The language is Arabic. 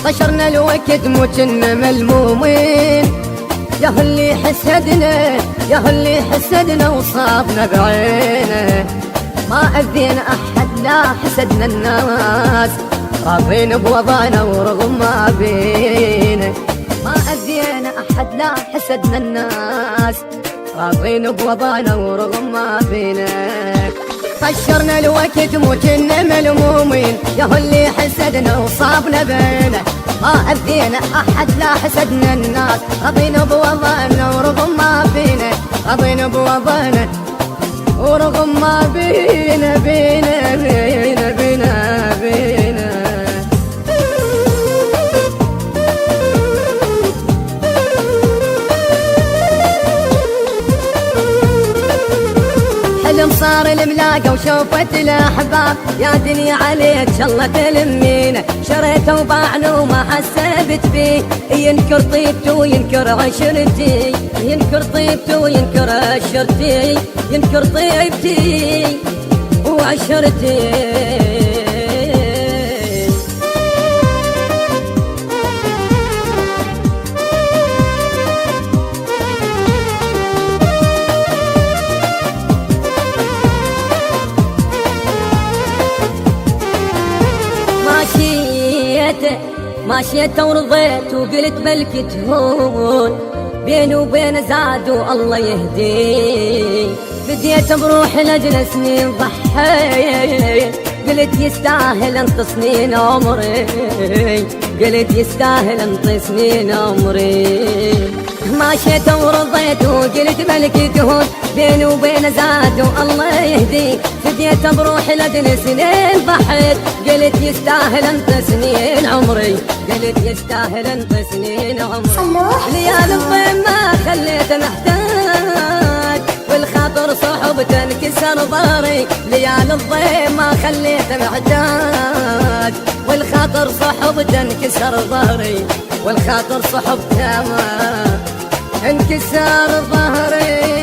طشرنا الوقت مجن ملمومين. يا اللي حسدنا وصابنا بعينه، ما أذينا أحد لا حسدنا الناس، راضين بوضعنا ورغم ما بينا. ما أذينا أحد لا حسدنا الناس، راضين بوضعنا ورغم ما بينا. طشرنا الوقت مجن ملمومين، يا اللي حسدنا وصابنا بينه، ما أذينا أحد لا حسدنا الناس، راضين بوضعنا ورغم ما بينا، راضين بوضعنا ورغم ما بينا بينا بينا بينا بينا. حلم صار الملاقة وشوفت الأحباب، يا دنيا عليك شالله تلمينا، شريته وباعنا وما حسبت فيه، ينكر طيبته وينكر عشرتي، ينكر طيبته وينكر عشرتي، ينكر طيبتي وعشرتي. ماشيت ورضيت وقلت بلكي تهون، بيني وبين زاد والله يهدي، بديت بروح لأجل سنين ضحيت، قلت يستاهل انت سنين عمري، قلت يستاهل انت سنين عمري. ماشيت ورضيت وقلت بلكي تهون، بيني وبين زاد والله يهدي، بديت بروح لأجل سنين ضحيت، قلت يستاهل انت سنين عمري، قلت يستاهل انت سنين عمري. ليال الضيم ما خليت محتاج، والخاطر صحبته انكسر ظهري، ليال الضيم ما خليت محتاج، والخاطر صحبته انكسر ظهري، والخاطر صحبته ما انكسر ظهري.